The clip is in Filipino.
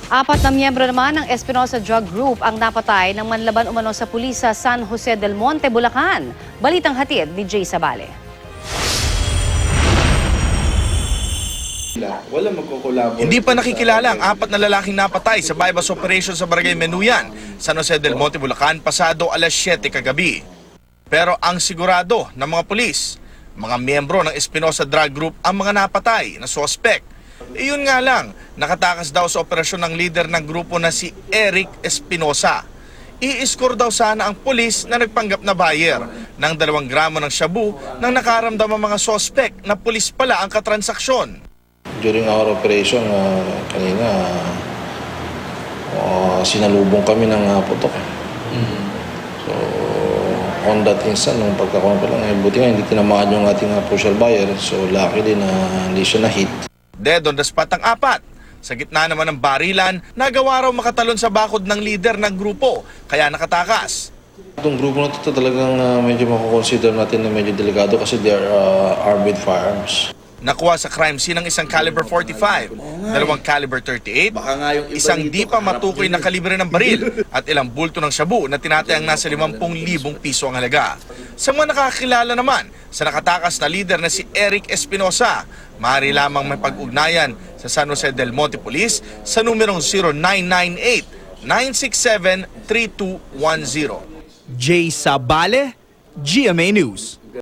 Apat na miyembro naman ng Espinosa Drug Group ang napatay ng manlaban umano sa pulis sa San Jose del Monte, Bulacan. Balitang hatid ni Jay Sabale. Wala magkukulabo. Hindi pa nakikilala ang apat na lalaking napatay sa bypass operation sa Barangay Menuyan, San Jose del Monte, Bulacan, pasado alas 7 kagabi. Pero ang sigurado ng mga pulis, mga miyembro ng Espinosa Drug Group ang mga napatay na sospek. Iyon nga lang, nakatakas daw sa operasyon ng leader ng grupo na si Eric Espinosa. I-score daw sana ang pulis na nagpanggap na buyer ng 2 gramo ng shabu nang nakaramdam ang mga sospek na pulis pala ang katransaksyon. During our operation, kanina, sinalubong kami ng putok. So, on that instant, nung pagkakuha pa lang, buti nga hindi tinamaan yung ating social buyer. So, lucky din na hindi siya na-hit. Dead on the spot ang apat. Sa gitna naman ng barilan, nagawa raw makatalon sa bakod ng leader ng grupo, kaya nakatakas. Itong grupo na ito talagang medyo makukonsider natin na medyo delikado kasi they are armed with firearms. Nakuha sa crime scene ng isang caliber 45, 2 caliber 38, isang di pa matukoy na kalibre ng baril at ilang bulto ng shabu na tinatayang nasa 50,000 piso ang halaga. Sa mga nakakilala naman sa nakatakas na leader na si Eric Espinosa, maaari lamang may pag-ugnayan sa San Jose del Monte Police sa numerong 0998-967-3210. Jay Sabale, GMA News.